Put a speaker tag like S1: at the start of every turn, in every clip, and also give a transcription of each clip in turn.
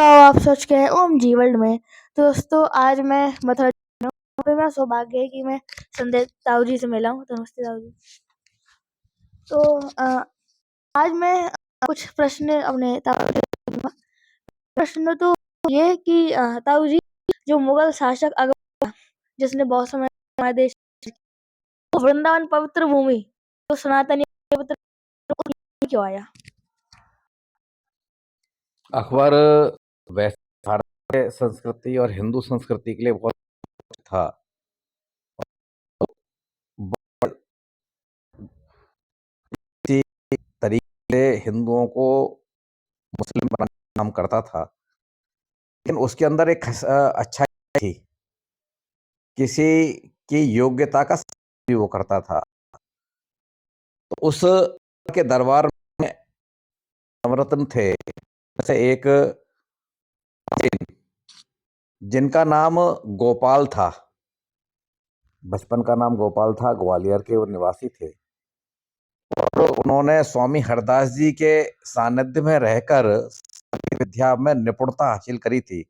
S1: तो आप सोच के हैं ओम जी वर्ल्ड में। तो दोस्तों आज मैं मथुरा पे मेरा सौभाग्य है कि मैं संजय ताऊ जी से मिला हूँ। तो नमस्ते ताऊ जी। तो आज मैं कुछ प्रश्न अपने ताऊ जी से पूछूंगा। प्रश्न तो ये कि ताऊ जी, जो मुगल शासक अकबर जिसने बहुत समय हमारे देश को वृंदावन पवित्र भूमि तो सनातनी पवित्र भूमि क्यों आया?
S2: अकबर वैसे भारत के संस्कृति और हिंदू संस्कृति के लिए बहुत था। बहुत इसी तरीके से हिंदुओं को मुस्लिम बनाने का काम करता था, लेकिन उसके अंदर एक अच्छाई थी। किसी की योग्यता का भी वो करता था। तो उस के दरबार में नवरत्न थे, जैसे एक जिनका नाम गोपाल था। बचपन का नाम गोपाल था, ग्वालियर के वो निवासी थे। और उन्होंने स्वामी हरदास जी के सानिध्य में रहकर विद्या में निपुणता हासिल करी थी।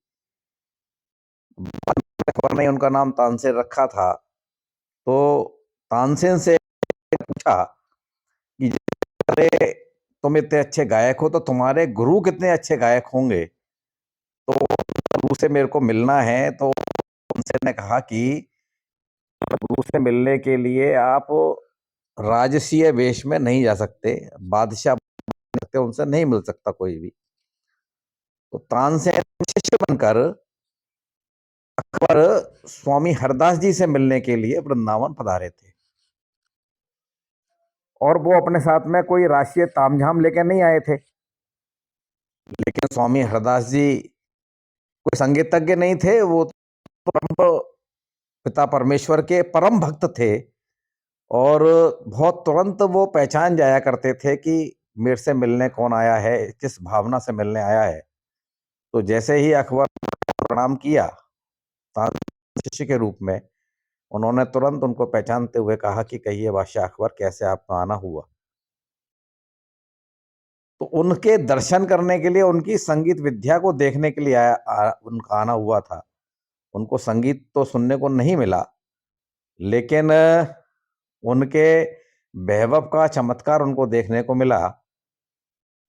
S2: अकबर ने उनका नाम तानसेन रखा था। तो तानसेन से पूछा कि अरे तुम इतने अच्छे गायक हो तो तुम्हारे गुरु कितने अच्छे गायक होंगे, तो गुरु से मेरे को मिलना है। तो उनसे ने कहा कि गुरु से मिलने के लिए आप राजसीय वेश में नहीं जा सकते, बादशाह बन सकते, उनसे नहीं मिल सकता कोई भी। तो तानसेन शिष्य बनकर अकबर स्वामी हरदास जी से मिलने के लिए वृंदावन पधारे थे। और वो अपने साथ में कोई राष्ट्रीय तामझाम लेकर नहीं आए थे, लेकिन स्वामी हरदास जी कोई संगीतज्ञ नहीं थे। वो परम पिता परमेश्वर के परम भक्त थे और बहुत तुरंत वो पहचान जाया करते थे कि मेरे से मिलने कौन आया है, किस भावना से मिलने आया है। तो जैसे ही अकबर ने प्रणाम किया शिष्य के रूप में, उन्होंने तुरंत उनको पहचानते हुए कहा कि कहिए बादशाह अकबर, कैसे आपका आना हुआ। तो उनके दर्शन करने के लिए, उनकी संगीत विद्या को देखने के लिए उनका आना हुआ था। उनको संगीत तो सुनने को नहीं मिला, लेकिन उनके वैभव का चमत्कार उनको देखने को मिला।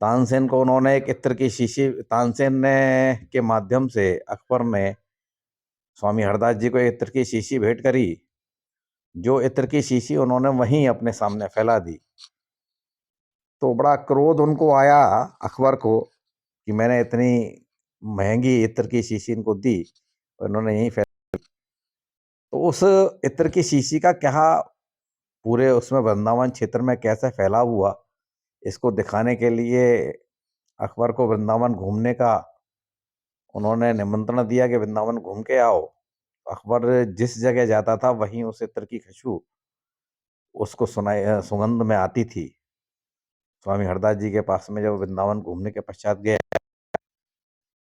S2: तानसेन को उन्होंने एक इत्र की शीशी, तानसेन ने के माध्यम से अकबर ने स्वामी हरदास जी को एक इत्र की शीशी भेंट करी। जो इत्र की शीशी उन्होंने वहीं अपने सामने फैला दी। तो बड़ा क्रोध उनको आया अकबर को कि मैंने इतनी महंगी इत्र की शीशी इनको दी और इन्होंने यहीं फैला। तो उस इत्र की शीशी का क्या पूरे उसमें वृंदावन क्षेत्र में कैसे फैलाव हुआ, इसको दिखाने के लिए अकबर को वृंदावन घूमने का उन्होंने निमंत्रण दिया कि वृंदावन घूम के आओ। अकबर जिस जगह जाता था वहीं उस इत्र की खुशबू उसको सुगंध में आती थी। स्वामी हरदास जी के पास में जब वृंदावन घूमने के पश्चात गए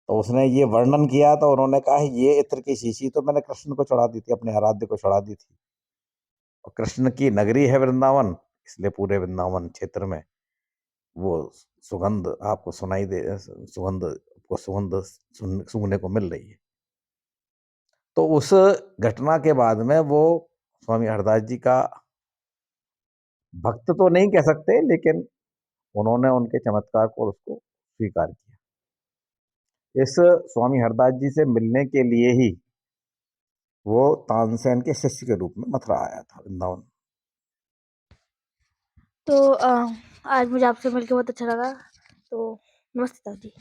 S2: तो उसने ये वर्णन किया, तो उन्होंने कहा ये इत्र की शीशी तो मैंने कृष्ण को चढ़ा दी थी, अपने आराध्य को चढ़ा दी थी। और कृष्ण की नगरी है वृंदावन, इसलिए पूरे वृंदावन क्षेत्र में वो सुगंध आपको सुनाई दे, सुगंध सूंघने को मिल रही है। तो उस घटना के बाद में वो स्वामी हरदास जी का भक्त तो नहीं कह सकते, लेकिन उन्होंने उनके चमत्कार को, उसको स्वीकार किया। इस स्वामी हरदास जी से मिलने के लिए ही वो तानसेन के शिष्य के रूप में मथुरा आया था, वृंदावन।
S1: तो आज मुझे आपसे मिलकर बहुत अच्छा लगा। तो नमस्ते ताऊ जी।